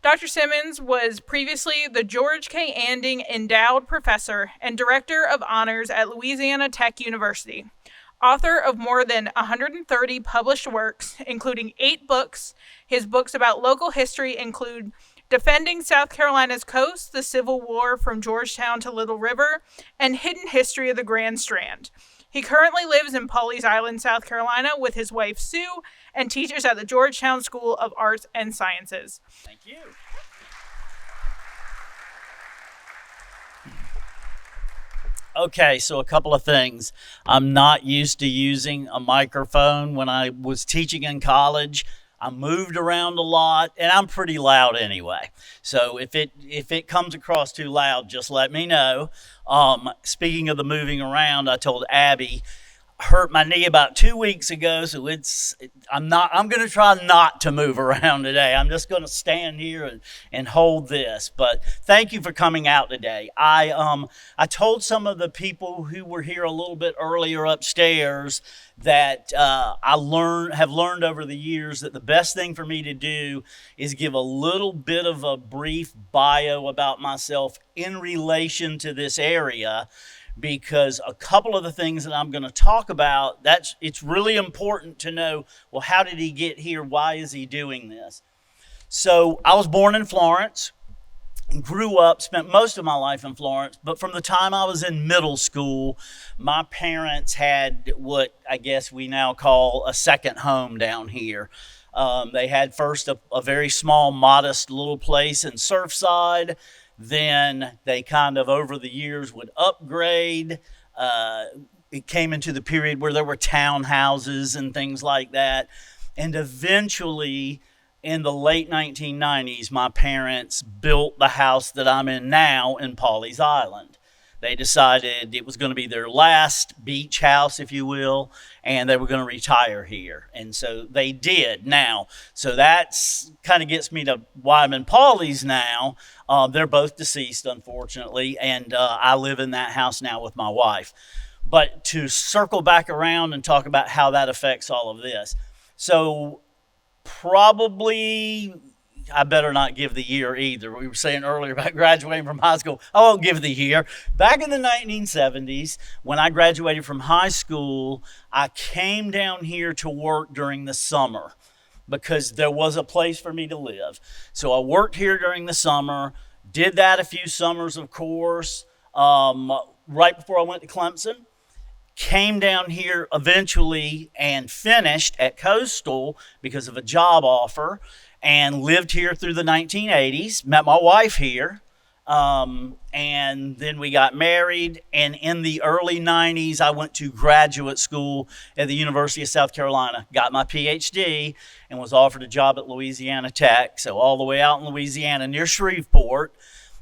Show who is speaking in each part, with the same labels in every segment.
Speaker 1: Dr. Simmons was previously the George K. Anding Endowed Professor and Director of Honors at Louisiana Tech University. Author of more than 130 published works, including 8 books. His books about local history include Defending South Carolina's Coast, the Civil War from Georgetown to Little River, and Hidden History of the Grand Strand. He currently lives in Pawleys Island, South Carolina, with his wife Sue, and teaches at the Georgetown School of Arts and Sciences.
Speaker 2: Thank you. Okay, so a couple of things. I'm not used to using a microphone. When I was teaching in college, I moved around a lot, and I'm pretty loud anyway. So if it comes across too loud, just let me know. Speaking of the moving around, I told Abby, hurt my knee about 2 weeks ago, so I'm going to try not to move around today. I'm just going to stand here and hold this. But thank you for coming out today. I told some of the people who were here a little bit earlier upstairs that have learned over the years that the best thing for me to do is give a little bit of a brief bio about myself in relation to this area, because a couple of the things that I'm going to talk about, it's really important to know, well, how did he get here? Why is he doing this? So I was born in Florence, grew up, spent most of my life in Florence, but from the time I was in middle school, my parents had what I guess we now call a second home down here. They had first a very small, modest little place in Surfside. Then they kind of, over the years, would upgrade. It came into the period where there were townhouses and things like that. And eventually, in the late 1990s, my parents built the house that I'm in now in Pawleys Island. They decided it was going to be their last beach house, if you will, and they were going to retire here. And so they did now. So that's kind of gets me to why I'm in Pawleys now. They're both deceased, unfortunately, and I live in that house now with my wife. But to circle back around and talk about how that affects all of this. So probably, I better not give the year either. We were saying earlier about graduating from high school. I won't give the year. Back in the 1970s, when I graduated from high school, I came down here to work during the summer because there was a place for me to live. So I worked here during the summer, did that a few summers, of course, right before I went to Clemson. Came down here eventually and finished at Coastal because of a job offer, and lived here through the 1980s, met my wife here, and then we got married, and in the early 90s, I went to graduate school at the University of South Carolina, got my PhD, and was offered a job at Louisiana Tech, so all the way out in Louisiana near Shreveport.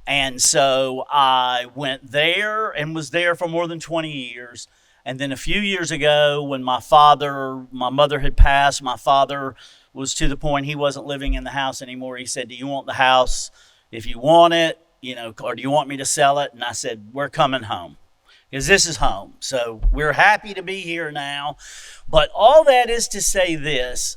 Speaker 2: And so I went there and was there for more than 20 years. And then a few years ago, when my mother had passed, my father was to the point he wasn't living in the house anymore. He said, "Do you want the house? If you want it, or do you want me to sell it?" And I said, "We're coming home, because this is home." So we're happy to be here now. But all that is to say this: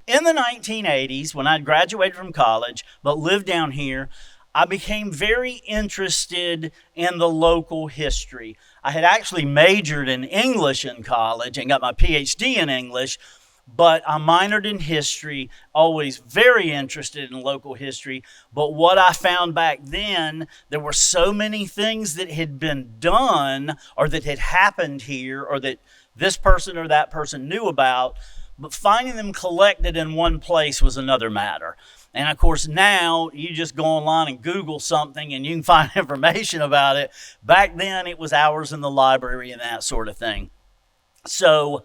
Speaker 2: in the 1980s, when I graduated from college but lived down here, I became very interested in the local history. I had actually majored in English in college and got my PhD in English, but I minored in history, always very interested in local history. But what I found back then, there were so many things that had been done or that had happened here or that this person or that person knew about, but finding them collected in one place was another matter. And of course, now you just go online and Google something and you can find information about it. Back then, it was hours in the library and that sort of thing. So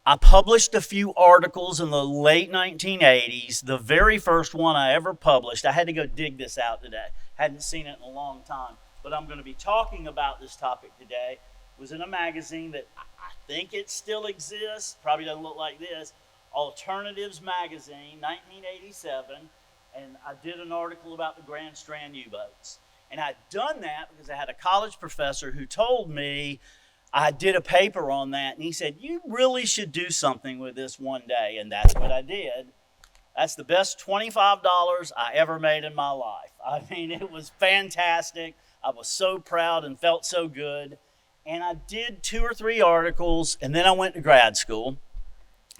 Speaker 2: I published a few articles in the late 1980s. The very first one I ever published, I had to go dig this out today. Hadn't seen it in a long time. But I'm going to be talking about this topic today. It was in a magazine that I think it still exists. Probably doesn't look like this. Alternatives Magazine, 1987, and I did an article about the Grand Strand U-boats. And I'd done that because I had a college professor who told me, I did a paper on that, and he said, "You really should do something with this one day," and that's what I did. That's the best $25 I ever made in my life. I mean, it was fantastic. I was so proud and felt so good. And I did 2 or 3 articles, and then I went to grad school.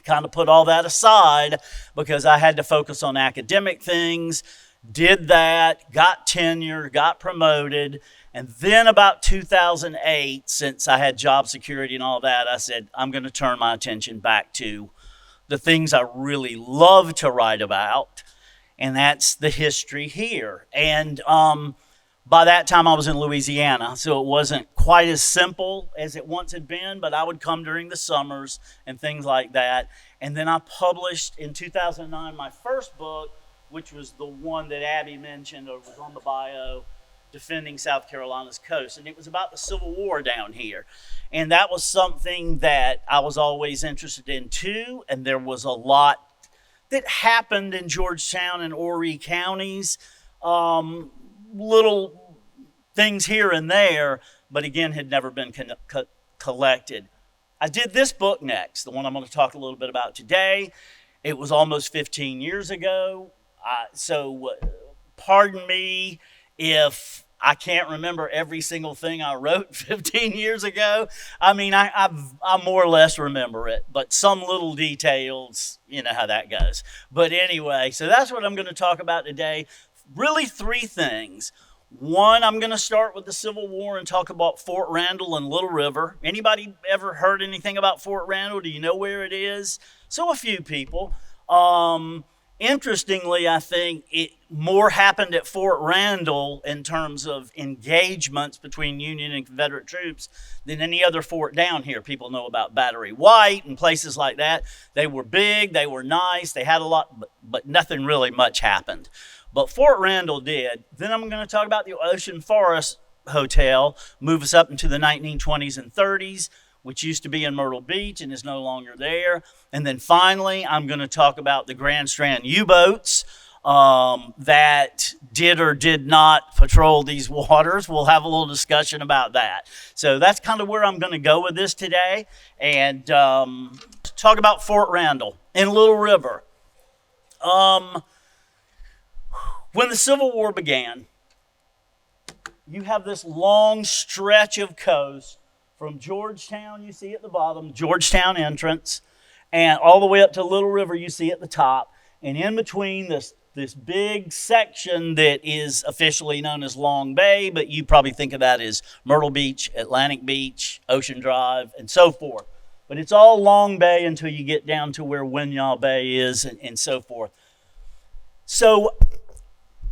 Speaker 2: Kind of put all that aside because I had to focus on academic things. Did that, got tenure, got promoted. And then about 2008, since I had job security and all that, I said, I'm going to turn my attention back to the things I really love to write about, and that's the history here. And by that time, I was in Louisiana, so it wasn't quite as simple as it once had been, but I would come during the summers and things like that. And then I published in 2009 my first book, which was the one that Abby mentioned or was on the bio, Defending South Carolina's Coast. And it was about the Civil War down here. And that was something that I was always interested in too. And there was a lot that happened in Georgetown and Horry counties, little things here and there, but again, had never been collected. I did this book next, the one I'm going to talk a little bit about today. It was almost 15 years ago. So pardon me if I can't remember every single thing I wrote 15 years ago. I mean, I more or less remember it, but some little details, you know how that goes. But anyway, so that's what I'm going to talk about today. Really 3 things. One, I'm going to start with the Civil War and talk about Fort Randall and Little River. Anybody ever heard anything about Fort Randall? Do you know where it is? So a few people. Interestingly, I think it more happened at Fort Randall in terms of engagements between Union and Confederate troops than any other fort down here. People know about Battery White and places like that. They were big, they were nice, they had a lot, but nothing really much happened. But Fort Randall did. Then I'm going to talk about the Ocean Forest Hotel, move us up into the 1920s and 30s, which used to be in Myrtle Beach and is no longer there. And then finally, I'm going to talk about the Grand Strand U-boats that did or did not patrol these waters. We'll have a little discussion about that. So that's kind of where I'm going to go with this today. And talk about Fort Randall in Little River. When the Civil War began, you have this long stretch of coast from Georgetown, you see at the bottom, Georgetown entrance, and all the way up to Little River, you see at the top. And in between this big section that is officially known as Long Bay, but you probably think of that as Myrtle Beach, Atlantic Beach, Ocean Drive, and so forth. But it's all Long Bay until you get down to where Winyah Bay is and so forth. So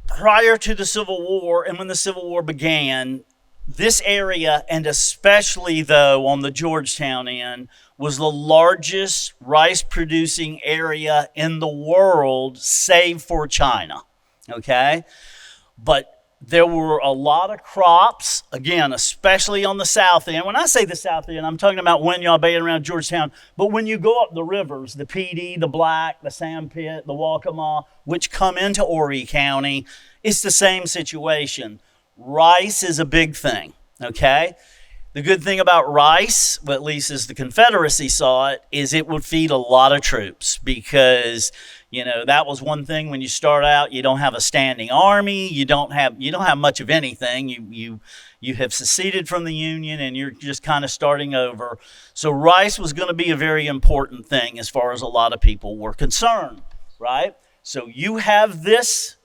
Speaker 2: prior to the Civil War and when the Civil War began, this area, and especially though on the Georgetown end, was the largest rice-producing area in the world, save for China, okay? But there were a lot of crops, again, especially on the south end. When I say the south end, I'm talking about Winyah Bay and around Georgetown. But when you go up the rivers, the PD, the Black, the Sandpit, the Waccamaw, which come into Horry County, it's the same situation. Rice is a big thing, okay? The good thing about rice, well, at least as the Confederacy saw it, is it would feed a lot of troops because, you know, that was one thing when you start out, you don't have a standing army, you don't have much of anything. You have seceded from the Union and you're just kind of starting over. So rice was going to be a very important thing as far as a lot of people were concerned, right? So you have this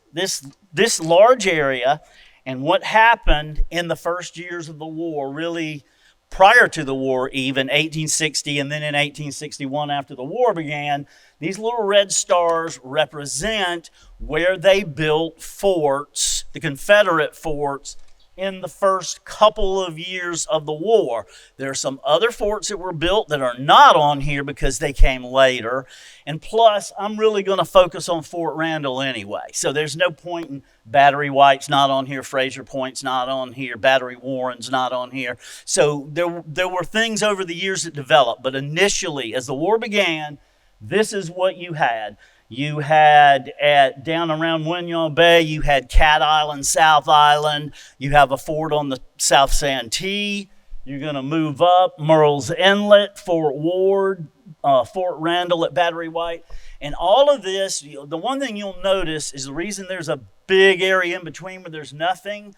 Speaker 2: large area. And what happened in the first years of the war, really prior to the war even, 1860 and then in 1861 after the war began, these little red stars represent where they built forts, the Confederate forts, in the first couple of years of the war. There are some other forts that were built that are not on here because they came later. And plus, I'm really going to focus on Fort Randall anyway. So there's no point in Battery White's not on here, Fraser Point's not on here, Battery Warren's not on here. So there were things over the years that developed. But initially, as the war began, this is what you had. You had down around Winyah Bay, you had Cat Island, South Island. You have a fort on the South Santee. You're going to move up Murrell's Inlet, Fort Ward, Fort Randall at Battery White. And all of this, the one thing you'll notice is the reason there's a big area in between where there's nothing,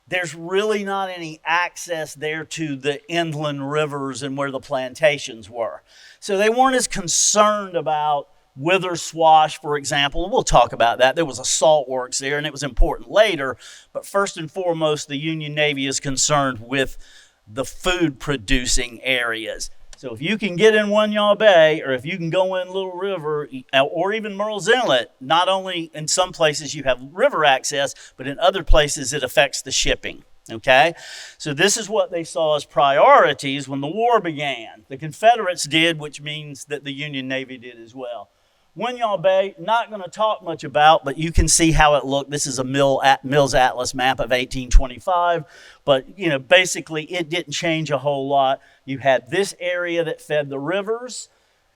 Speaker 2: there's really not any access there to the inland rivers and where the plantations were. So they weren't as concerned about Wither Swash, for example, and we'll talk about that. There was a salt works there, and it was important later. But first and foremost, the Union Navy is concerned with the food-producing areas. So if you can get in One Yaw Bay, or if you can go in Little River, or even Murrells Inlet, not only in some places you have river access, but in other places it affects the shipping. Okay, so this is what they saw as priorities when the war began. The Confederates did, which means that the Union Navy did as well. One Yaw Bay, not going to talk much about, but you can see how it looked. This is a Mills Atlas map of 1825, but basically it didn't change a whole lot. You had this area that fed the rivers.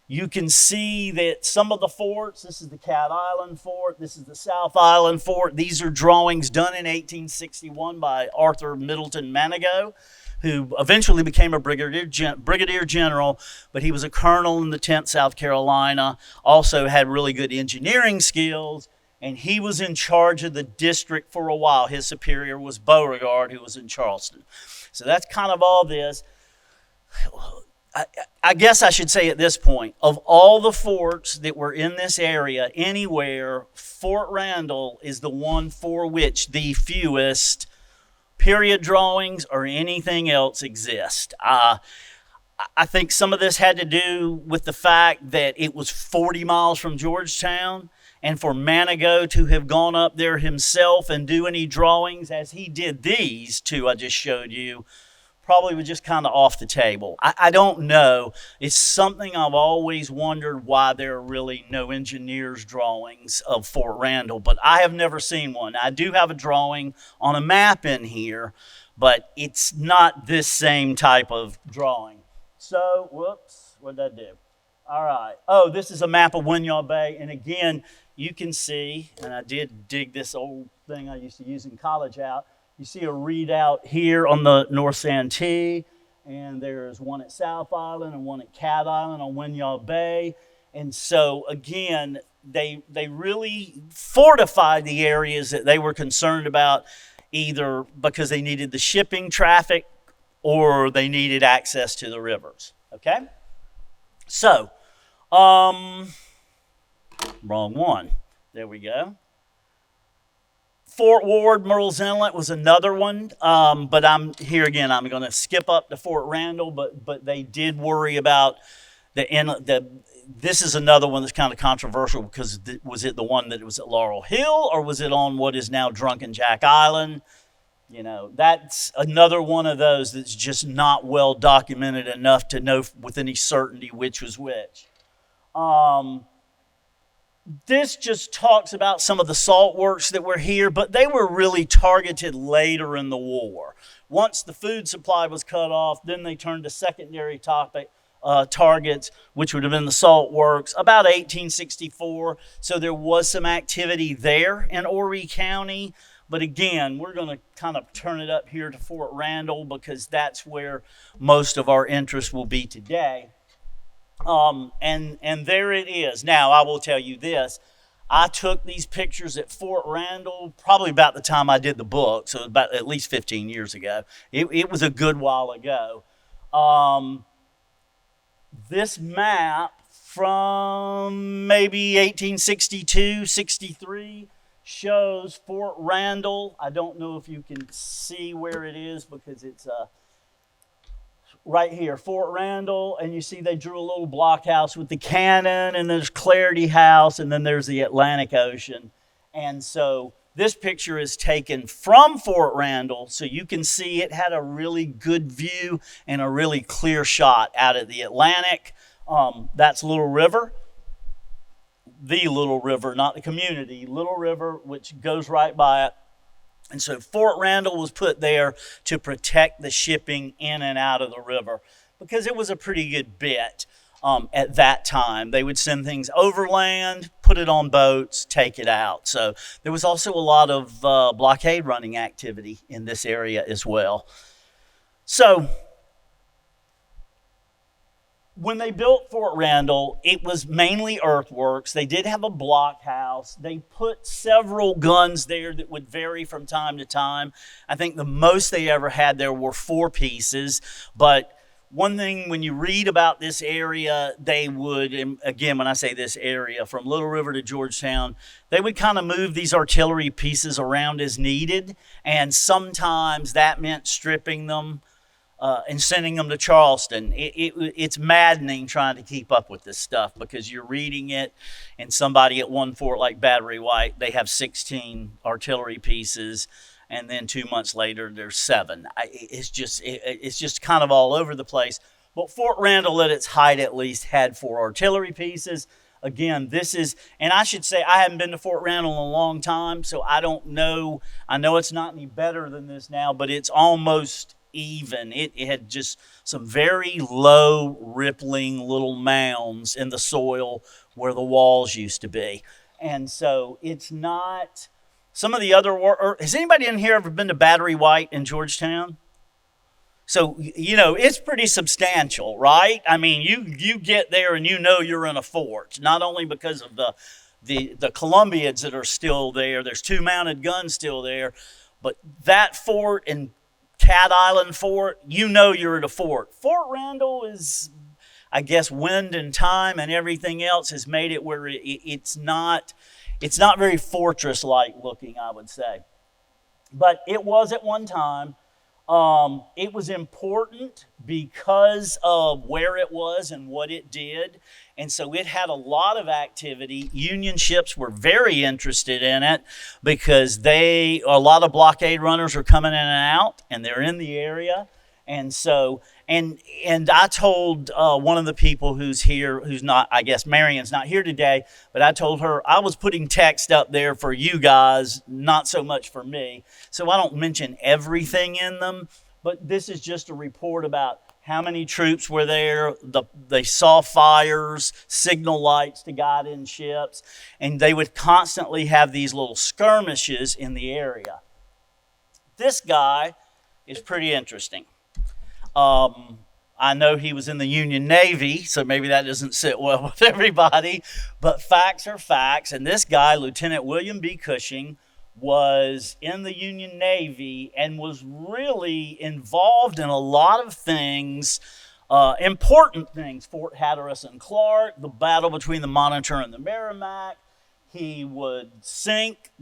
Speaker 2: You can see that some of the forts, this is the Cat Island Fort, this is the South Island Fort. These are drawings done in 1861 by Arthur Middleton Manigault, who eventually became a brigadier general, but he was a colonel in the 10th South Carolina, also had really good engineering skills, and he was in charge of the district for a while. His superior was Beauregard, who was in Charleston. So that's kind of all this. I guess I should say at this point, of all the forts that were in this area anywhere, Fort Randall is the one for which the fewest period drawings or anything else exist. I think some of this had to do with the fact that it was 40 miles from Georgetown, and for Manigault to have gone up there himself and do any drawings as he did these two I just showed you, probably was just kind of off the table. I don't know. It's something I've always wondered why there are really no engineers' drawings of Fort Randall, but I have never seen one. I do have a drawing on a map in here, but it's not this same type of drawing. So, whoops, what did I do? All right. Oh, this is a map of One Yaw Bay, and again, you can see, and I did dig this old thing I used to use in college out. You see a readout here on the North Santee, and there's one at South Island and one at Cat Island on One Yaw Bay. And so, again, they really fortified the areas that they were concerned about, either because they needed the shipping traffic or they needed access to the rivers. Okay? So, wrong one. There we go. Fort Ward, Murrells Inlet was another one, but I'm going to skip up to Fort Randall, but they did worry about the inlet. This is another one that's kind of controversial because was it the one that was at Laurel Hill, or was it on what is now Drunken Jack Island? That's another one of those that's just not well documented enough to know with any certainty which was which. This just talks about some of the salt works that were here, but they were really targeted later in the war. Once the food supply was cut off, then they turned to secondary targets, which would have been the salt works, about 1864. So there was some activity there in Horry County. But again, we're going to kind of turn it up here to Fort Randall because that's where most of our interest will be today. And there it is. Now, I will tell you this. I took these pictures at Fort Randall probably about the time I did the book, so about at least 15 years ago. It was a good while ago. This map from maybe 1862, 63 shows Fort Randall. I don't know if you can see where it is because it's right here, Fort Randall, and you see they drew a little blockhouse with the cannon, and there's Clarity House, and then there's the Atlantic Ocean. And so this picture is taken from Fort Randall, so you can see it had a really good view and a really clear shot out of the Atlantic. That's Little River. The Little River, not the community. Little River, which goes right by it. And so Fort Randall was put there to protect the shipping in and out of the river because it was a pretty good bit at that time. They would send things overland, put it on boats, take it out. So there was also a lot of blockade running activity in this area as well. So when they built Fort Randall, it was mainly earthworks. They did have a blockhouse. They put several guns there that would vary from time to time. I think the most they ever had there were 4 pieces. But one thing, when you read about this area, they would, and again, when I say this area, from Little River to Georgetown, they would kind of move these artillery pieces around as needed. And sometimes that meant stripping them and sending them to Charleston. It's maddening trying to keep up with this stuff, because you're reading it, and somebody at one fort like Battery White, they have 16 artillery pieces, and then 2 months later there's 7. It's just kind of all over the place. But Fort Randall, at its height at least, had 4 artillery pieces. Again, this is, and I should say, I haven't been to Fort Randall in a long time, so I don't know. I know it's not any better than this now, but it's almost even. It had just some very low, rippling little mounds in the soil where the walls used to be. And so it's not, some of the other, has anybody in here ever been to Battery White in Georgetown? So, it's pretty substantial, right? I mean, you get there and you're in a fort, not only because of the Columbiads that are still there. There's 2 mounted guns still there, but that fort and Cat Island Fort, you're at a fort. Fort Randall is, I guess, wind and time and everything else has made it where it's not very fortress-like looking, I would say. But it was at one time. It was important because of where it was and what it did. And so it had a lot of activity. Union ships were very interested in it because a lot of blockade runners are coming in and out, and they're in the area. And so, and I told one of the people who's here, who's not, I guess Marion's not here today, but I told her I was putting text up there for you guys, not so much for me. So I don't mention everything in them, but this is just a report about how many troops were there. They saw fires, signal lights to guide in ships, and they would constantly have these little skirmishes in the area. This guy is pretty interesting. I know he was in the Union Navy, so maybe that doesn't sit well with everybody, but facts are facts. And this guy, Lieutenant William B. Cushing, was in the Union Navy and was really involved in a lot of things, important things. Fort Hatteras and Clark, the battle between the Monitor and the Merrimack. He would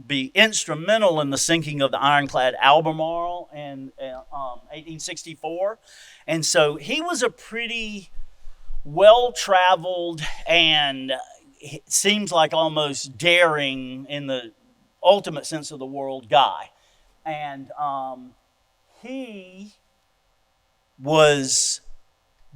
Speaker 2: be instrumental in the sinking of the ironclad Albemarle in 1864. And so he was a pretty well-traveled and it seems like almost daring in the ultimate sense of the word guy. And he was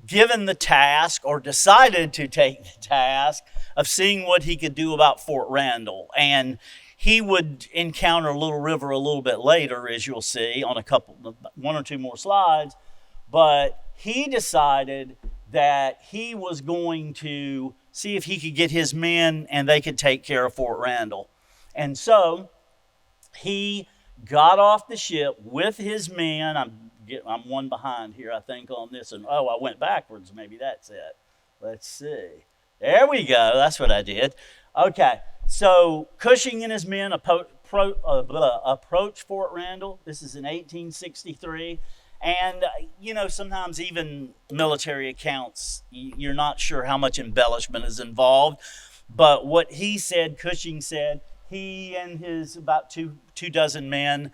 Speaker 2: given the task, or decided to take the task, of seeing what he could do about Fort Randall. And he would encounter Little River a little bit later, as you'll see on 1 or 2 more slides. But he decided that he was going to see if he could get his men and they could take care of Fort Randall. And so he got off the ship with his men. I'm one behind here, I think, on this. And I went backwards. Maybe that's it. Let's see. There we go. That's what I did. Okay. So Cushing and his men approach Fort Randall. This is in 1863. And, sometimes even military accounts, you're not sure how much embellishment is involved. But what Cushing said, he and his about two dozen men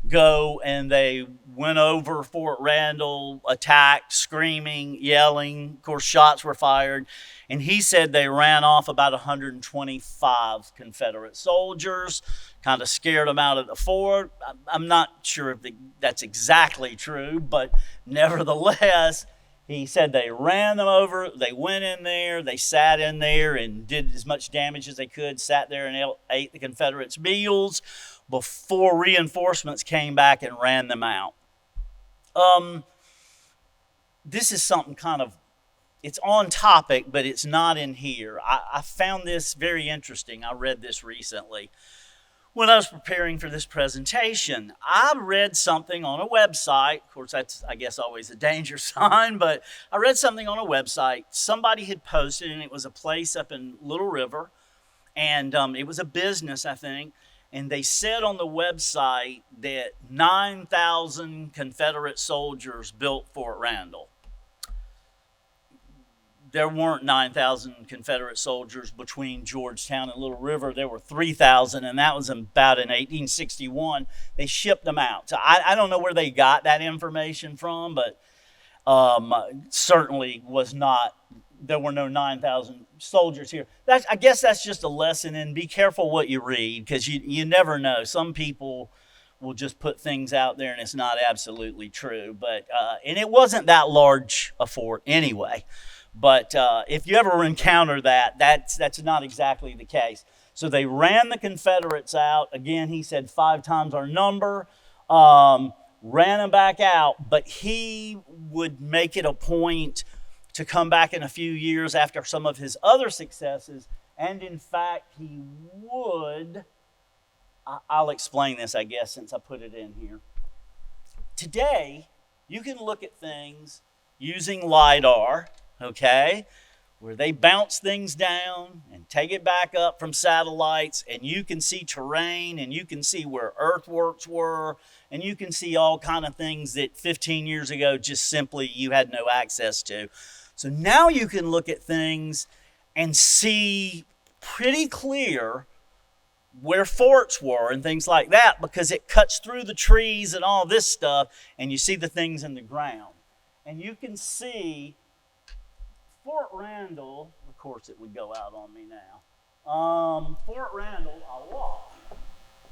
Speaker 2: go, and they went over Fort Randall, attacked, screaming, yelling. Of course, shots were fired. And he said they ran off about 125 Confederate soldiers, kind of scared them out of the fort. I'm not sure if that's exactly true, but nevertheless, he said they ran them over. They went in there. They sat in there and did as much damage as they could, sat there and ate the Confederates' meals before reinforcements came back and ran them out. This is something it's on topic, but it's not in here. I found this very interesting. I read this recently. when I was preparing for this presentation, I read something on a website. Of course, that's, I guess, always a danger sign, but I read something on a website. Somebody had posted, and it was a place up in Little River, and it was a business, I think, and they said on the website that 9,000 Confederate soldiers built Fort Randall. There weren't 9,000 Confederate soldiers between Georgetown and Little River. There were 3,000, and that was about in 1861. They shipped them out. So I don't know where they got that information from, but certainly was not, there were no 9,000 soldiers here. I guess that's just a lesson in be careful what you read, because you never know. Some people will just put things out there and it's not absolutely true. But and it wasn't that large a fort anyway. But if you ever encounter that, that's not exactly the case. So they ran the Confederates out. Again, he said 5 times our number. Ran them back out. But he would make it a point to come back in a few years after some of his other successes. And in fact, he would. I'll explain this, I guess, since I put it in here. Today, you can look at things using LiDAR, okay, where they bounce things down and take it back up from satellites, and you can see terrain, and you can see where earthworks were, and you can see all kind of things that 15 years ago just simply you had no access to. So now you can look at things and see pretty clear where forts were and things like that, because it cuts through the trees and all this stuff, and you see the things in the ground. And you can see Fort Randall, of course it would go out on me now. Fort Randall, I'll walk.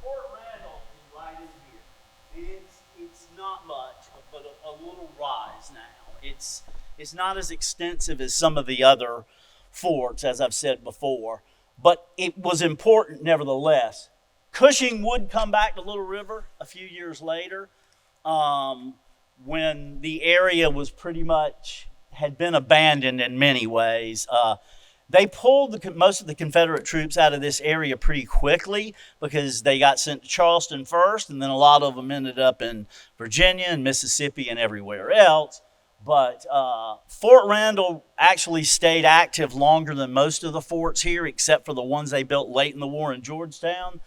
Speaker 2: Fort Randall is right in here. It's not much, but a little rise now. It's not as extensive as some of the other forts, as I've said before, but it was important nevertheless. Cushing would come back to Little River a few years later, when the area was pretty much had been abandoned in many ways. They pulled most of the Confederate troops out of this area pretty quickly because they got sent to Charleston first, and then a lot of them ended up in Virginia and Mississippi and everywhere else. But Fort Randall actually stayed active longer than most of the forts here, except for the ones they built late in the war in Georgetown.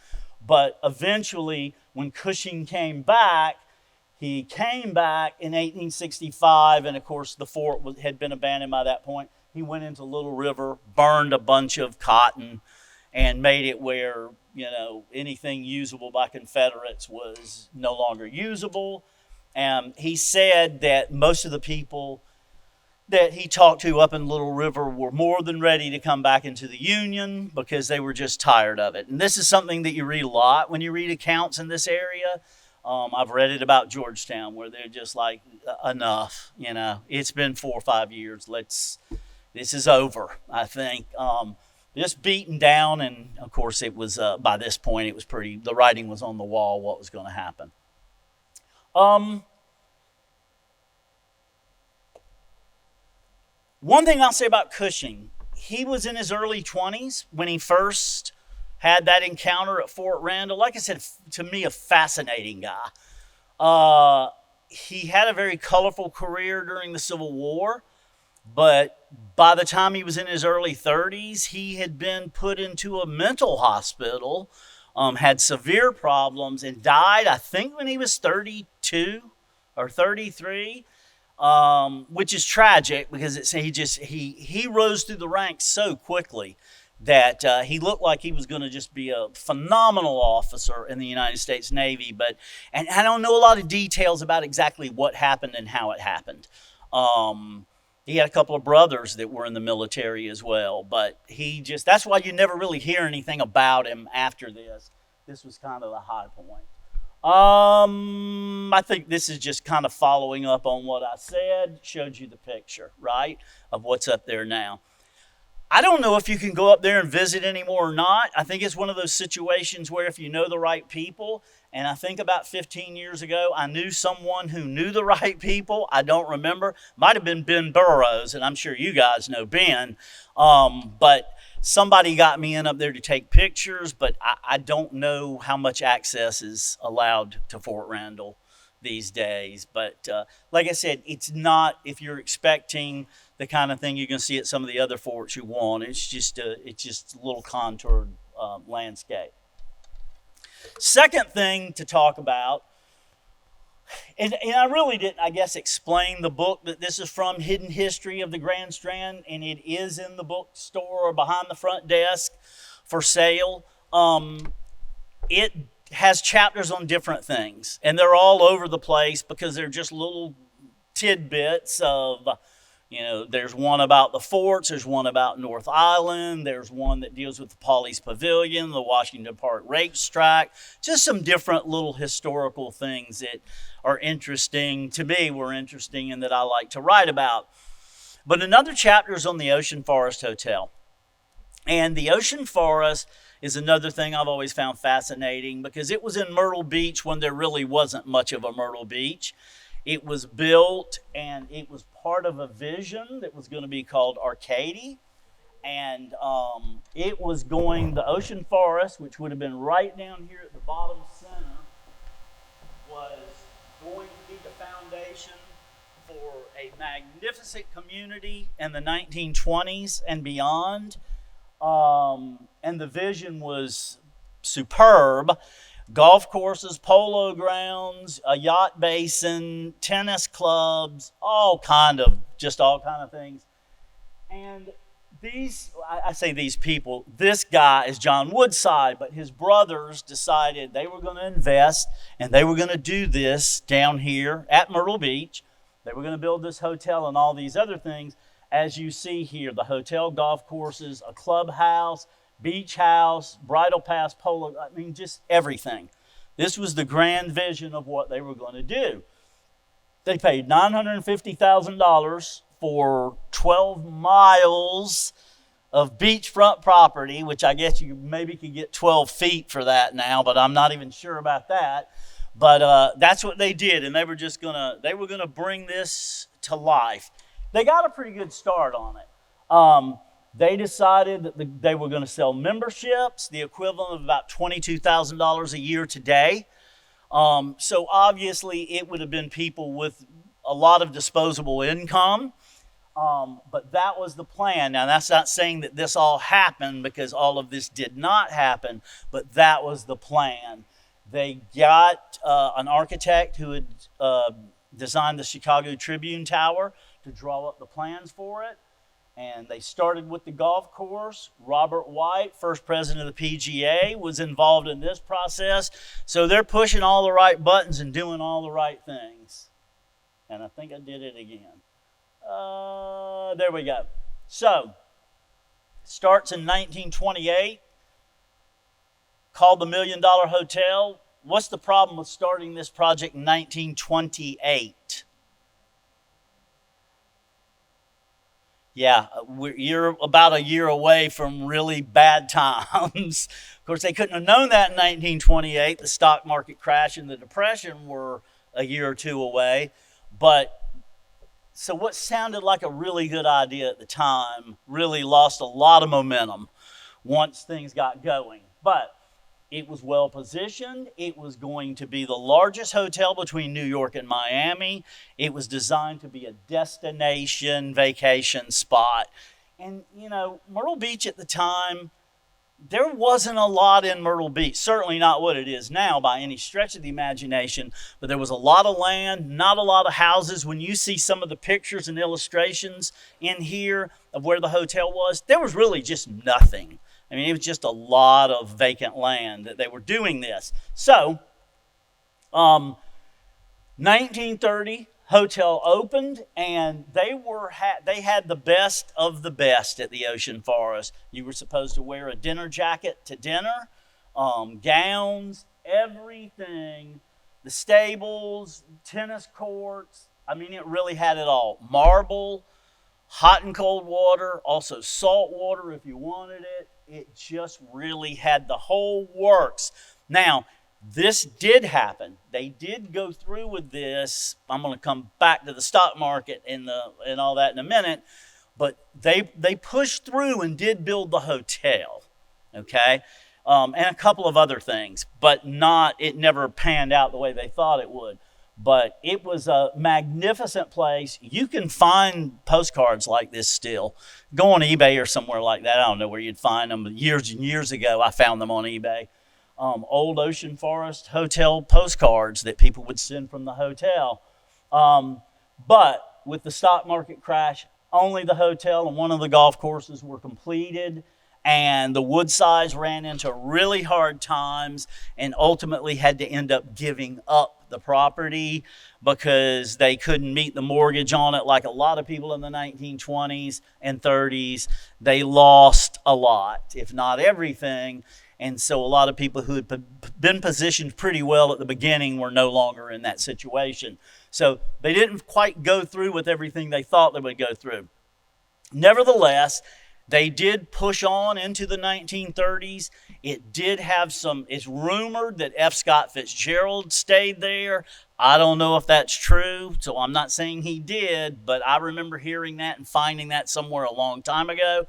Speaker 2: But eventually, when Cushing came back, he came back in 1865, and of course the fort had been abandoned by that point. He went into Little River, burned a bunch of cotton, and made it where, anything usable by Confederates was no longer usable. He said that most of the people that he talked to up in Little River were more than ready to come back into the Union because they were just tired of it. And this is something that you read a lot when you read accounts in this area. I've read it about Georgetown, where they're just like, enough, it's been 4 or 5 years. This is over, I think. Just beaten down, and of course it was, by this point, it was the writing was on the wall what was going to happen. One thing I'll say about Cushing, he was in his early 20s when he first had that encounter at Fort Randall. Like I said, to me, a fascinating guy. He had a very colorful career during the Civil War, but by the time he was in his early 30s, he had been put into a mental hospital, had severe problems, and died, I think, when he was 32 or 33, which is tragic because he rose through the ranks so quickly that he looked like he was going to just be a phenomenal officer in the United States Navy. And I don't know a lot of details about exactly what happened and how it happened. He had a couple of brothers that were in the military as well, but that's why you never really hear anything about him after this. This was kind of the high point. I think this is just kind of following up on what I said, showed you the picture, right, of what's up there now. I don't know if you can go up there and visit anymore or not. I think it's one of those situations where if you know the right people, and I think about 15 years ago, I knew someone who knew the right people. I don't remember. Might have been Ben Burroughs, and I'm sure you guys know Ben. But Somebody got me in up there to take pictures, but I don't know how much access is allowed to Fort Randall these days. But like I said, it's not, if you're expecting the kind of thing you're going to see at some of the other forts you want. It's just a little contoured landscape. Second thing to talk about, and I really didn't, I guess, explain the book that this is from, Hidden History of the Grand Strand, and it is in the bookstore or behind the front desk for sale. It has chapters on different things, and they're all over the place because they're just little tidbits of, there's one about the forts, there's one about North Island, there's one that deals with the Pawleys Pavilion, the Washington Park racetrack, just some different little historical things that are interesting to me, were interesting, and that I like to write about. But another chapter is on the Ocean Forest Hotel. And the Ocean Forest is another thing I've always found fascinating, because it was in Myrtle Beach when there really wasn't much of a Myrtle Beach. It was built, and it was part of a vision that was going to be called Arcady. And it was going, the Ocean Forest, which would have been right down here at the bottom center, was going to be the foundation for a magnificent community in the 1920s and beyond. And the vision was superb. Golf courses, polo grounds, a yacht basin, tennis clubs, all kind of things. And I say these people, this guy is John Woodside, but his brothers decided they were going to invest, and they were going to do this down here at Myrtle Beach. They were going to build this hotel and all these other things. As you see here, the hotel, golf courses, a clubhouse, beach house, bridle pass, polo, just everything. This was the grand vision of what they were going to do. They paid $950,000 for 12 miles of beachfront property, which I guess you maybe could get 12 feet for that now, but I'm not even sure about that. But that's what they did, and they were gonna bring this to life. They got a pretty good start on it. They decided that they were going to sell memberships, the equivalent of about $22,000 a year today. So obviously it would have been people with a lot of disposable income. But that was the plan. Now, that's not saying that this all happened, because all of this did not happen, but that was the plan. They got an architect who had designed the Chicago Tribune Tower to draw up the plans for it. And they started with the golf course. Robert White, first president of the PGA, was involved in this process. So they're pushing all the right buttons and doing all the right things. And I think I did it again. There we go. So, it starts in 1928, called the $1 Million Hotel. What's the problem with starting this project in 1928? Yeah, you're about a year away from really bad times. Of course, they couldn't have known that in 1928. The stock market crash and the Depression were a year or two away. But so what sounded like a really good idea at the time really lost a lot of momentum once things got going. But it was well positioned. It was going to be the largest hotel between New York and Miami. It was designed to be a destination vacation spot. And, Myrtle Beach at the time, there wasn't a lot in Myrtle Beach. Certainly not what it is now by any stretch of the imagination. But there was a lot of land, not a lot of houses. When you see some of the pictures and illustrations in here of where the hotel was, there was really just nothing. It was just a lot of vacant land that they were doing this. So, 1930, hotel opened, and they had the best of the best at the Ocean Forest. You were supposed to wear a dinner jacket to dinner, gowns, everything, the stables, tennis courts. It really had it all. Marble, hot and cold water, also salt water if you wanted it. It just really had the whole works. Now, this did happen. They did go through with this. I'm going to come back to the stock market and all that in a minute. But they pushed through and did build the hotel, okay, and a couple of other things, but it never panned out the way they thought it would. But it was a magnificent place. You can find postcards like this still. Go on eBay or somewhere like that. I don't know where you'd find them. But years and years ago, I found them on eBay. Old Ocean Forest Hotel postcards that people would send from the hotel. But with the stock market crash, only the hotel and one of the golf courses were completed, and the Woodsides ran into really hard times and ultimately had to end up giving up the property because they couldn't meet the mortgage on it. Like a lot of people in the 1920s and 30s, they lost a lot, if not everything. And so a lot of people who had been positioned pretty well at the beginning were no longer in that situation. So they didn't quite go through with everything they thought they would go through. Nevertheless, they did push on into the 1930s. It did have it's rumored that F. Scott Fitzgerald stayed there. I don't know if that's true, so I'm not saying he did, but I remember hearing that and finding that somewhere a long time ago.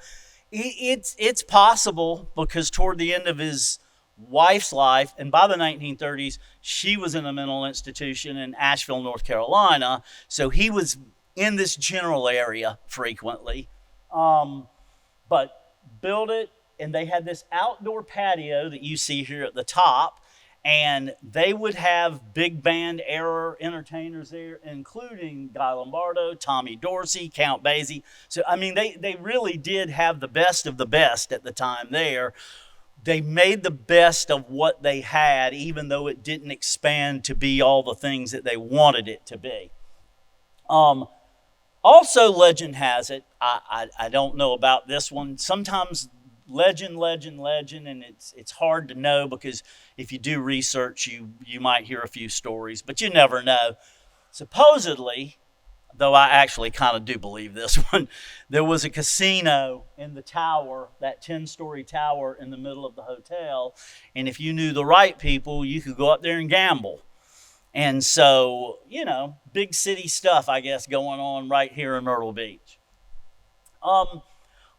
Speaker 2: It's possible because toward the end of his wife's life, and by the 1930s, she was in a mental institution in Asheville, North Carolina, so he was in this general area frequently. But built it, and they had this outdoor patio that you see here at the top, and they would have big band era entertainers there, including Guy Lombardo, Tommy Dorsey, Count Basie. So, I mean, they really did have the best of the best at the time there. They made the best of what they had, even though it didn't expand to be all the things that they wanted it to be. Also, legend has it, I don't know about this one, sometimes legend, and it's hard to know because if you do research, you might hear a few stories, but you never know. Supposedly, though I actually kind of do believe this one, there was a casino in the tower, that 10-story tower in the middle of the hotel, and if you knew the right people, you could go up there and gamble. And so, big city stuff, I guess, going on right here in Myrtle Beach.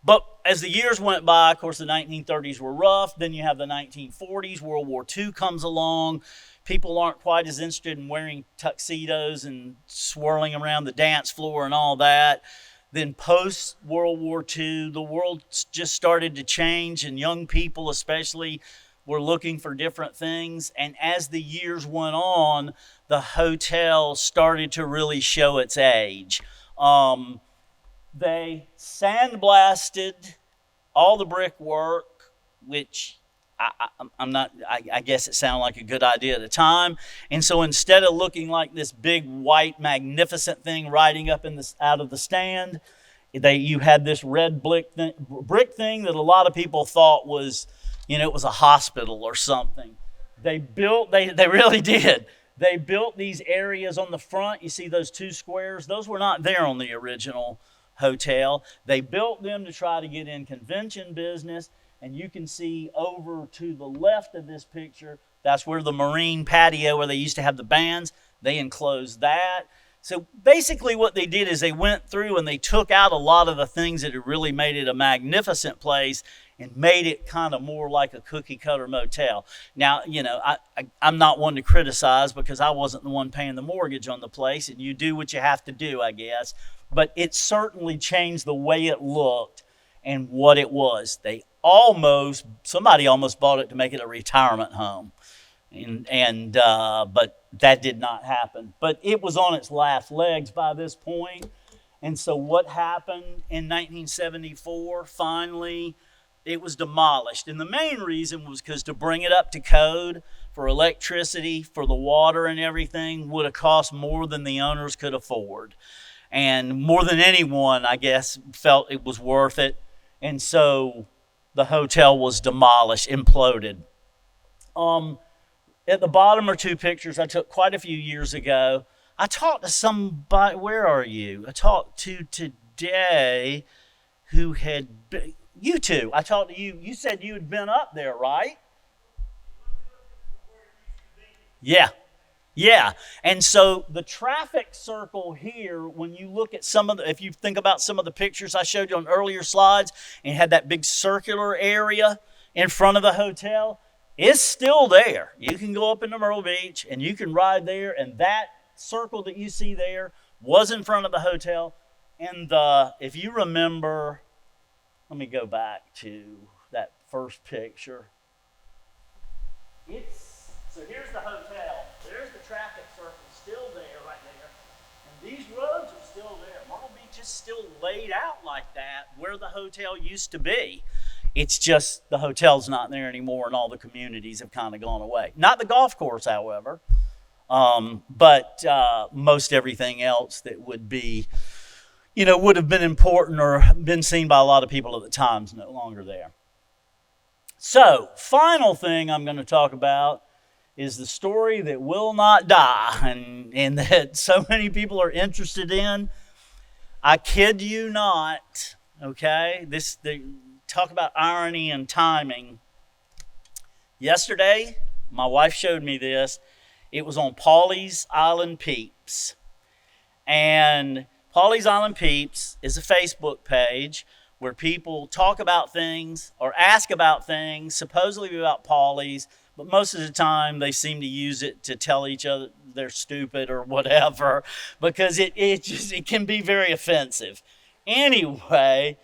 Speaker 2: But as the years went by, of course, the 1930s were rough. Then you have the 1940s. World War II comes along. People aren't quite as interested in wearing tuxedos and swirling around the dance floor and all that. Then post-World War II, the world just started to change, and young people especially were looking for different things. And as the years went on, the hotel started to really show its age. They sandblasted all the brickwork, which I guess it sounded like a good idea at the time. And so instead of looking like this big, white, magnificent thing riding up out of the stand, you had this red brick thing that a lot of people thought was, it was a hospital or something. They really did. They built these areas on the front. You see those two squares? Those were not there on the original hotel. They built them to try to get in convention business. And you can see over to the left of this picture, that's where the marine patio where they used to have the bands, they enclosed that. So basically what they did is they went through and they took out a lot of the things that had really made it a magnificent place and made it kind of more like a cookie cutter motel. Now, I'm not one to criticize because I wasn't the one paying the mortgage on the place, and you do what you have to do, I guess. But it certainly changed the way it looked and what it was. Somebody almost bought it to make it a retirement home. But that did not happen. But it was on its last legs by this point. And so what happened in 1974, finally, it was demolished. And the main reason was because to bring it up to code for electricity, for the water and everything would have cost more than the owners could afford. And more than anyone, I guess, felt it was worth it. And so the hotel was demolished, imploded. At the bottom are two pictures I took quite a few years ago. I talked to somebody, where are you? I talked to today who had been, you two. I talked to you. You said you had been up there, right? Yeah. Yeah, and so the traffic circle here, when you look at some of the, if you think about some of the pictures I showed you on earlier slides, and had that big circular area in front of the hotel, it's still there. You can go up into Myrtle Beach and you can ride there, and that circle that you see there was in front of the hotel. And if you remember, let me go back to that first picture. So here's the hotel. There's the traffic circle still there, right there. And these roads are still there. Myrtle Beach is still laid out like that where the hotel used to be. It's just the hotel's not there anymore, and all the communities have kind of gone away. Not the golf course, however, but most everything else that would be, would have been important or been seen by a lot of people at the time is no longer there. So, final thing I'm going to talk about is the story that will not die, and that so many people are interested in. I kid you not, okay? Talk about irony and timing. Yesterday, my wife showed me this. It was on Pawleys Island Peeps. And Pawleys Island Peeps is a Facebook page where people talk about things or ask about things, supposedly about Pawleys, but most of the time they seem to use it to tell each other they're stupid or whatever, because it can be very offensive. Anyway,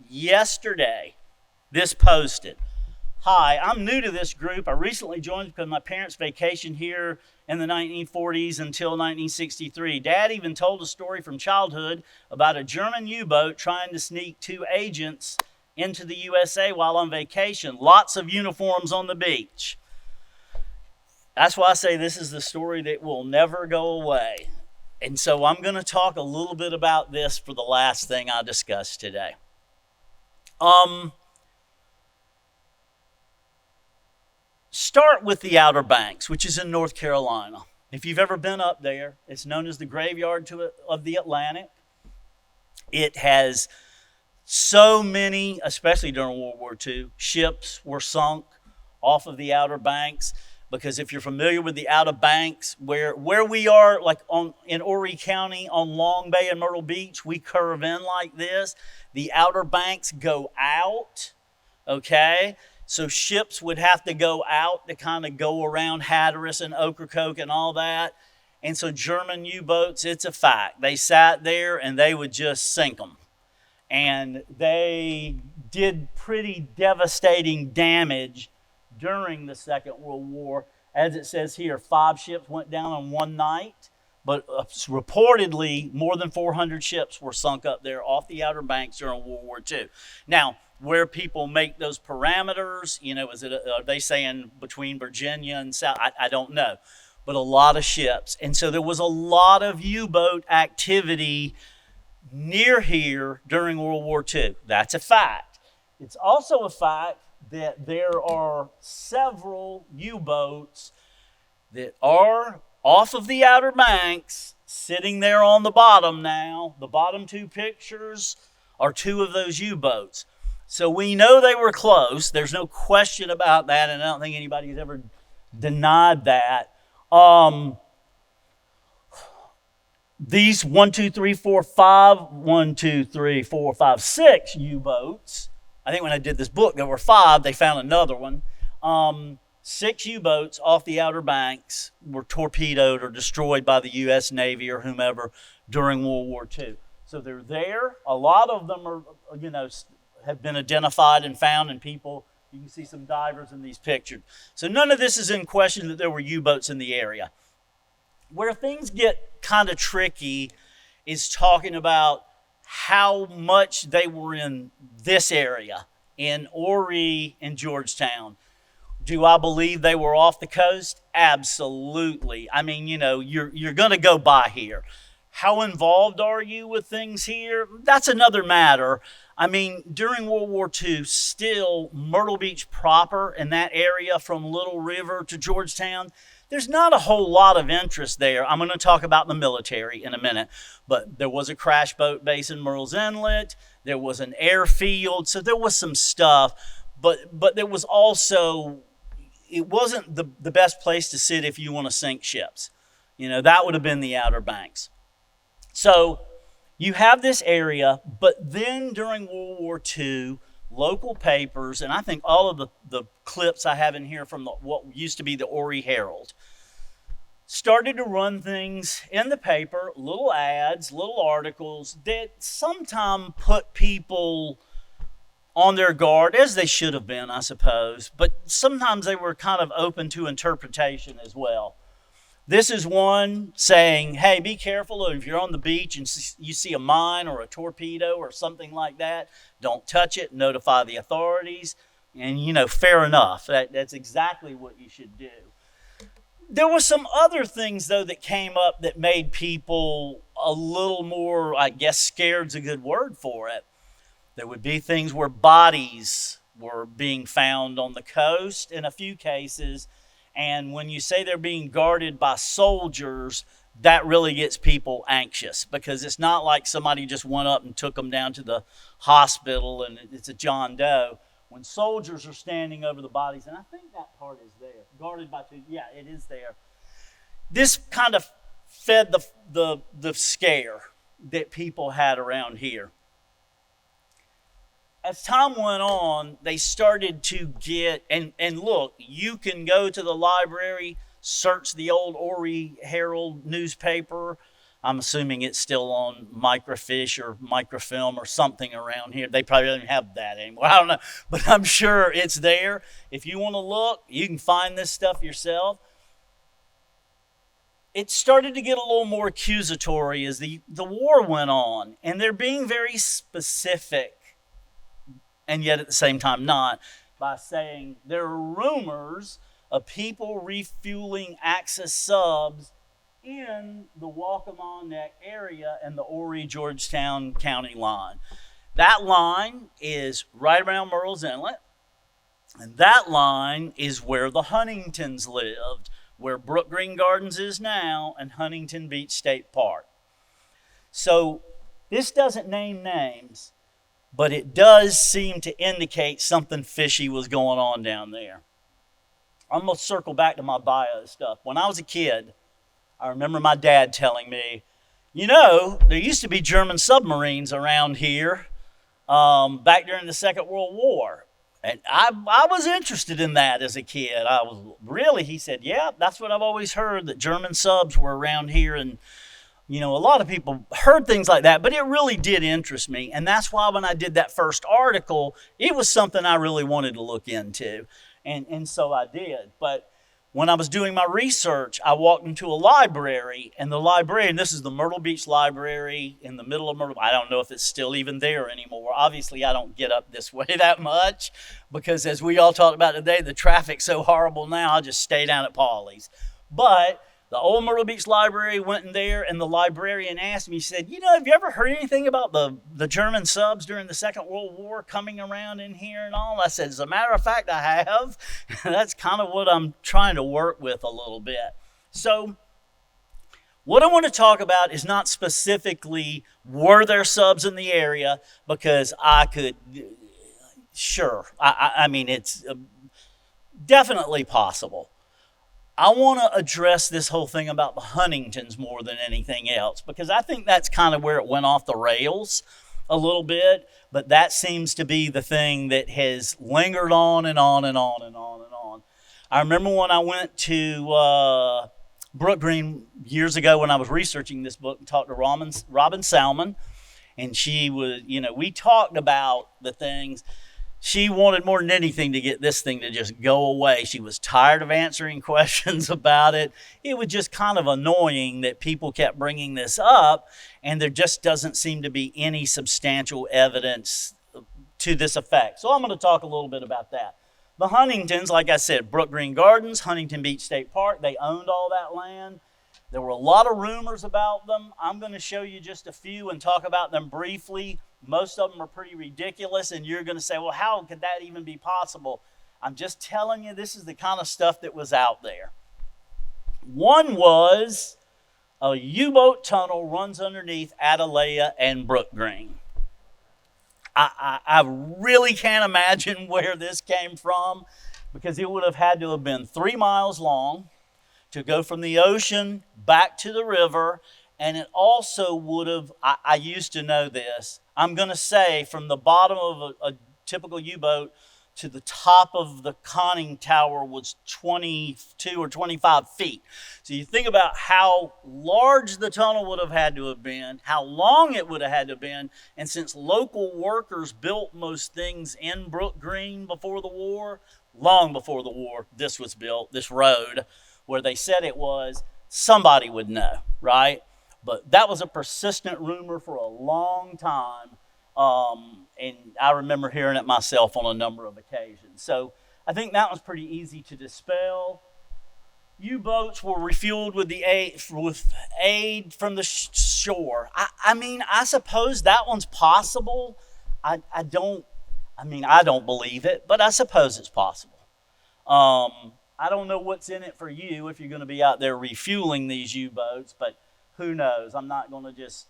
Speaker 2: yesterday, this posted, "Hi, I'm new to this group. I recently joined because my parents vacationed here in the 1940s until 1963. Dad even told a story from childhood about a German U-boat trying to sneak 2 agents into the USA while on vacation. Lots of uniforms on the beach." That's why I say this is the story that will never go away. And so I'm going to talk a little bit about this for the last thing I discussed today. Start with the Outer Banks, which is in North Carolina. If you've ever been up there, it's known as the graveyard of the Atlantic. It has so many, especially during World War II, ships were sunk off of the Outer Banks. Because if you're familiar with the Outer Banks, where we are, like in Horry County on Long Bay and Myrtle Beach, we curve in like this. The Outer Banks go out, okay? So ships would have to go out to kind of go around Hatteras and Ocracoke and all that. And so German U-boats, it's a fact. They sat there and they would just sink them. And they did pretty devastating damage during the Second World War. As it says here, 5 ships went down in one night, but reportedly more than 400 ships were sunk up there off the Outer Banks during World War II. Now, where people make those parameters, are they saying between Virginia and South? I don't know, but a lot of ships. And so there was a lot of U-boat activity near here during World War II. That's a fact. It's also a fact that there are several U-boats that are off of the Outer Banks, sitting there on the bottom now. The bottom 2 pictures are 2 of those U-boats. So we know they were close. There's no question about that, and I don't think anybody's ever denied that. These 6 U-boats. I think when I did this book, there were 5. They found another one. 6 U-boats off the Outer Banks were torpedoed or destroyed by the U.S. Navy or whomever during World War II. So they're there. A lot of them are, have been identified and found, and people, you can see some divers in these pictures. So none of this is in question that there were U-boats in the area. Where things get kind of tricky is talking about how much they were in this area, in Horry and Georgetown. Do I believe they were off the coast? Absolutely. I mean, you're going to go by here. How involved are you with things here? That's another matter. I mean, during World War II, still Myrtle Beach proper in that area from Little River to Georgetown, there's not a whole lot of interest there. I'm going to talk about the military in a minute, but there was a crash boat base in Murrells Inlet. There was an airfield, so there was some stuff, but there was also, it wasn't the best place to sit if you want to sink ships. That would have been the Outer Banks. So you have this area, but then during World War II, local papers, and I think all of the clips I have in here from what used to be the Horry Herald, started to run things in the paper, little ads, little articles that sometimes put people on their guard, as they should have been, I suppose, but sometimes they were kind of open to interpretation as well. This is one saying, hey, be careful if you're on the beach and you see a mine or a torpedo or something like that, don't touch it, notify the authorities, and fair enough. That's exactly what you should do. There were some other things, though, that came up that made people a little more, I guess, scared's a good word for it. There would be things where bodies were being found on the coast in a few cases. And when you say they're being guarded by soldiers, that really gets people anxious, because it's not like somebody just went up and took them down to the hospital and it's a John Doe. When soldiers are standing over the bodies, and I think that part is there, guarded by two, yeah, it is there. This kind of fed the scare that people had around here. As time went on, they started to get, and look, you can go to the library, search the old Horry Herald newspaper. I'm assuming it's still on microfiche or microfilm or something around here. They probably don't have that anymore. I don't know, but I'm sure it's there. If you want to look, you can find this stuff yourself. It started to get a little more accusatory as the war went on, and they're being very specific, and yet at the same time not, by saying there are rumors of people refueling Axis subs in the Waccamaw Neck area and the Horry Georgetown County line. That line is right around Murrells Inlet, and that line is where the Huntingtons lived, where Brook Green Gardens is now, and Huntington Beach State Park. So this doesn't name names, but it does seem to indicate something fishy was going on down there. I'm going to circle back to my bio stuff. When I was a kid, I remember my dad telling me, there used to be German submarines around here back during the Second World War. And I was interested in that as a kid. He said, yeah, that's what I've always heard, that German subs were around here. And a lot of people heard things like that, but it really did interest me. And that's why when I did that first article, it was something I really wanted to look into. And so I did. But when I was doing my research, I walked into a library, and the librarian, this is the Myrtle Beach Library in the middle of Myrtle. I don't know if it's still even there anymore. Obviously, I don't get up this way that much because, as we all talked about today, the traffic's so horrible now, I just stay down at Pawleys. But the old Myrtle Beach Library went in there, and the librarian asked me, he said, have you ever heard anything about the German subs during the Second World War coming around in here and all? I said, as a matter of fact, I have. That's kind of what I'm trying to work with a little bit. So what I want to talk about is not specifically were there subs in the area, because I could, sure. I mean, it's definitely possible. I want to address this whole thing about the Huntingtons more than anything else, because I think that's kind of where it went off the rails a little bit, but that seems to be the thing that has lingered on and on and on and on and on. I remember when I went to Brook Green years ago when I was researching this book and talked to Robin Salmon, and she was, we talked about the things. She wanted more than anything to get this thing to just go away. She was tired of answering questions about it. It was just kind of annoying that people kept bringing this up, and there just doesn't seem to be any substantial evidence to this effect. So I'm going to talk a little bit about that. The Huntingtons, like I said, Brook Green Gardens, Huntington Beach State Park, they owned all that land. There were a lot of rumors about them. I'm going to show you just a few and talk about them briefly. Most of them are pretty ridiculous, and you're going to say, well, how could that even be possible? I'm just telling you, this is the kind of stuff that was out there. One was a U-boat tunnel runs underneath Atalaya and Brook Green. I really can't imagine where this came from, because it would have had to have been 3 miles long, to go from the ocean back to the river. And it also would have, I used to know this, I'm going to say from the bottom of a typical U-boat to the top of the conning tower was 22 or 25 feet. So you think about how large the tunnel would have had to have been, how long it would have had to have been, and since local workers built most things in Brook Green before the war, long before the war, this was built, this road, where they said it was, somebody would know, right? But that was a persistent rumor for a long time. And I remember hearing it myself on a number of occasions. So I think that was pretty easy to dispel. U-boats were refueled with aid from the shore. I mean, I suppose that one's possible. I don't believe it, but I suppose it's possible. I don't know what's in it for you if you're going to be out there refueling these U-boats, but who knows? I'm not going to just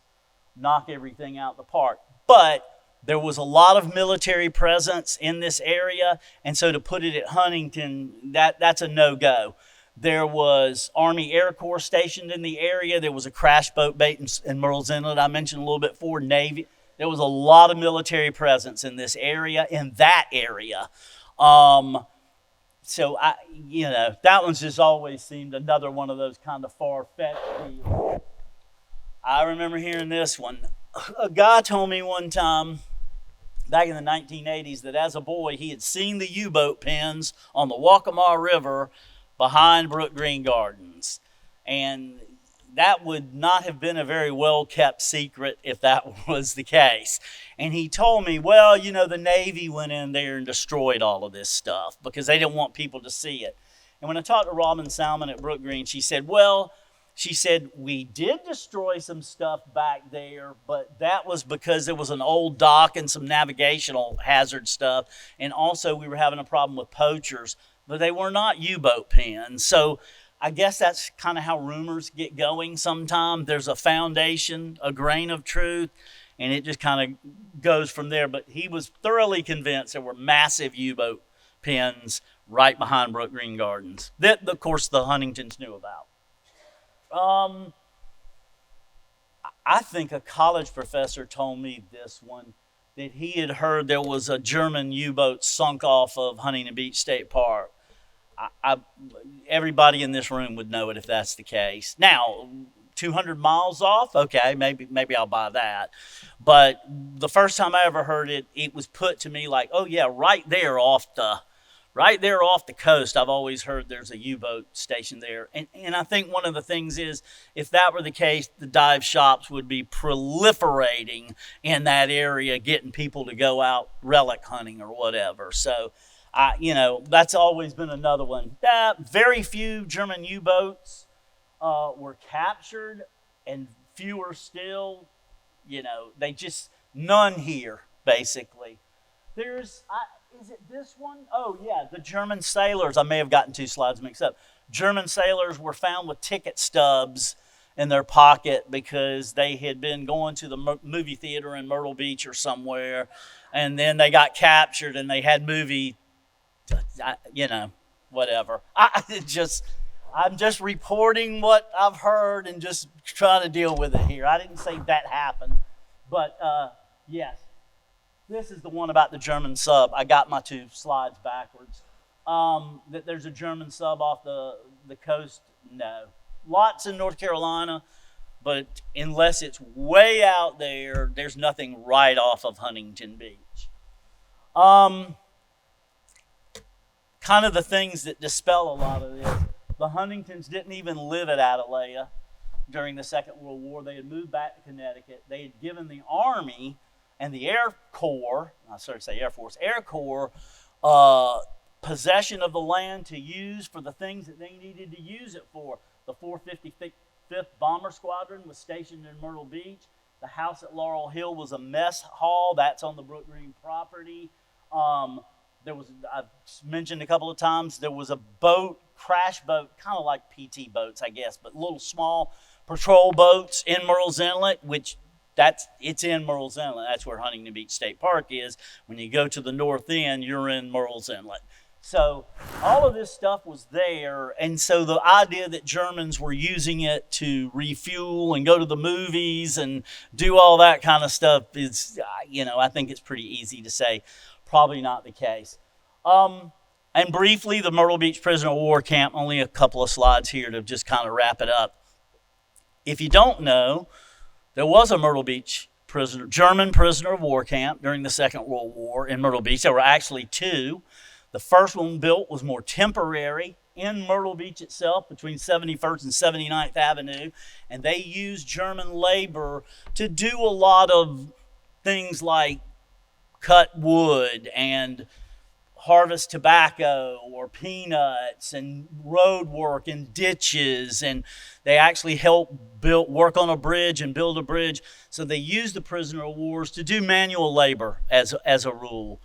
Speaker 2: knock everything out the park. But there was a lot of military presence in this area, and so to put it at Huntington, that's a no-go. There was Army Air Corps stationed in the area. There was a crash boat bait in Murrells Inlet, I mentioned a little bit before, Navy. There was a lot of military presence in this area, in that area. So, that one's just always seemed another one of those kind of far-fetched deals. I remember hearing this one. A guy told me one time back in the 1980s that as a boy he had seen the U-boat pens on the Waccamaw River behind Brook Green Gardens. And that would not have been a very well-kept secret if that was the case. And he told me, well, the Navy went in there and destroyed all of this stuff because they didn't want people to see it. And when I talked to Robin Salmon at Brook Green, she said, we did destroy some stuff back there, but that was because there was an old dock and some navigational hazard stuff. And also we were having a problem with poachers, but they were not U-boat pens. So I guess that's kind of how rumors get going sometimes. There's a foundation, a grain of truth, and it just kind of goes from there. But he was thoroughly convinced there were massive U-boat pens right behind Brook Green Gardens that, of course, the Huntingtons knew about. I think a college professor told me this one, that he had heard there was a German U-boat sunk off of Huntington Beach State Park. Everybody in this room would know it if that's the case. Now, 200 miles off, okay, maybe I'll buy that. But the first time I ever heard it, it was put to me like, oh yeah, right there off the coast, I've always heard there's a U-boat station there. And I think one of the things is, if that were the case, the dive shops would be proliferating in that area, getting people to go out relic hunting or whatever. So, that's always been another one. Very few German U-boats were captured, and fewer still, none here, basically. Is it this one? Oh, yeah, the German sailors. I may have gotten two slides mixed up. German sailors were found with ticket stubs in their pocket because they had been going to the movie theater in Myrtle Beach or somewhere, and then they got captured and they had whatever. I'm just reporting what I've heard and just trying to deal with it here. I didn't say that happened, but yes. This is the one about the German sub. I got my two slides backwards. That there's a German sub off the coast, no. Lots in North Carolina, but unless it's way out there, there's nothing right off of Huntington Beach. Kind of the things that dispel a lot of this. The Huntingtons didn't even live at Atalaya during the Second World War. They had moved back to Connecticut. They had given the Army and the Air Corps, Air Corps, possession of the land to use for the things that they needed to use it for. The 455th Bomber Squadron was stationed in Myrtle Beach. The house at Laurel Hill was a mess hall. That's on the Brook Green property. I've mentioned a couple of times, there was a boat, crash boat, kind of like PT boats, I guess, but little small patrol boats in Murrells Inlet, which it's in Murrells Inlet. That's where Huntington Beach State Park is. When you go to the north end, you're in Murrells Inlet. So all of this stuff was there, and so the idea that Germans were using it to refuel and go to the movies and do all that kind of stuff is, I think it's pretty easy to say probably not the case. And briefly, the Myrtle Beach Prisoner of War Camp, only a couple of slides here to just kind of wrap it up. If you don't know, there was a Myrtle Beach German prisoner of war camp during the Second World War in Myrtle Beach. There were actually two. The first one built was more temporary in Myrtle Beach itself between 71st and 79th Avenue, and they used German labor to do a lot of things like cut wood and harvest tobacco or peanuts and road work and ditches, and they actually helped work on a bridge and build a bridge. So they used the prisoner of wars to do manual labor as a rule.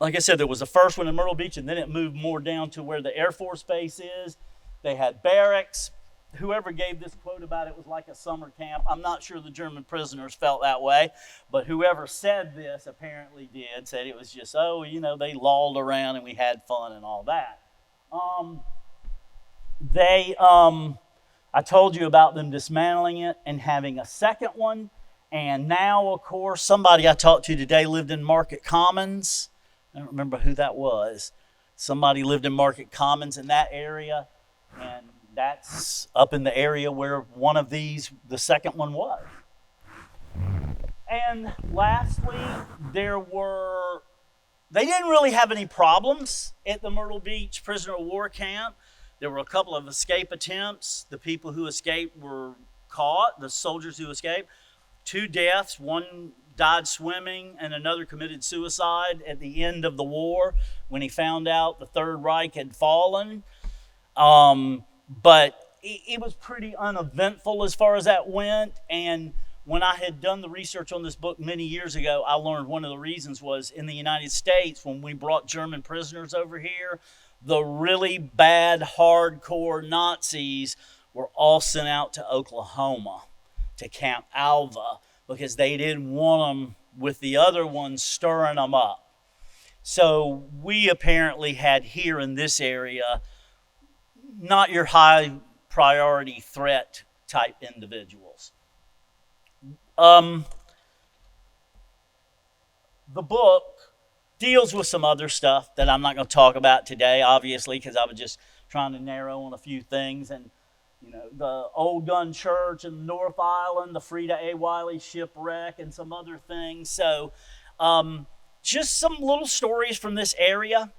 Speaker 2: Like I said, there was the first one in Myrtle Beach, and then it moved more down to where the Air Force Base is. They had barracks. Whoever gave this quote about it was like a summer camp. I'm not sure the German prisoners felt that way, but whoever said this apparently did, said it was just, they lolled around and we had fun and all that. I told you about them dismantling it and having a second one, and now, of course, somebody I talked to today lived in Market Commons. I don't remember who that was. Somebody lived in Market Commons in that area, and that's up in the area where one of these, the second one, was. And lastly, they didn't really have any problems at the Myrtle Beach Prisoner of War Camp. There were a couple of escape attempts. The people who escaped were caught, the soldiers who escaped. 2 deaths, one died swimming and another committed suicide at the end of the war when he found out the Third Reich had fallen. But it was pretty uneventful as far as that went. And when I had done the research on this book many years ago, I learned one of the reasons was in the United States, when we brought German prisoners over here, the really bad, hardcore Nazis were all sent out to Oklahoma, to Camp Alva, because they didn't want them with the other ones stirring them up. So we apparently had here in this area not your high priority threat type individuals. The book deals with some other stuff that I'm not going to talk about today, obviously, because I was just trying to narrow on a few things. And the Old Gun Church in North Island, the Frida A. Wiley shipwreck, and some other things. So just some little stories from this area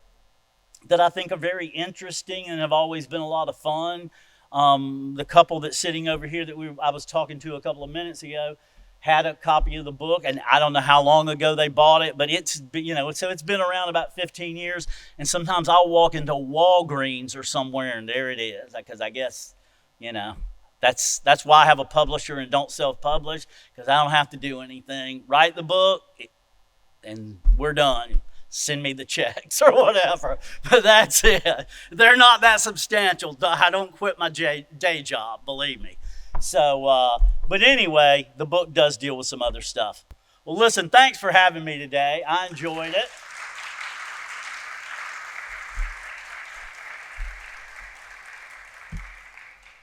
Speaker 2: that I think are very interesting and have always been a lot of fun. The couple that's sitting over here that I was talking to a couple of minutes ago had a copy of the book, and I don't know how long ago they bought it, but it's been around about 15 years, and sometimes I'll walk into Walgreens or somewhere, and there it is, because I guess, that's why I have a publisher and don't self-publish, because I don't have to do anything. Write the book, and we're done. Send me the checks or whatever, but that's it. They're not that substantial. I don't quit my day job, believe me. So, but anyway, the book does deal with some other stuff. Well, listen, thanks for having me today. I enjoyed it.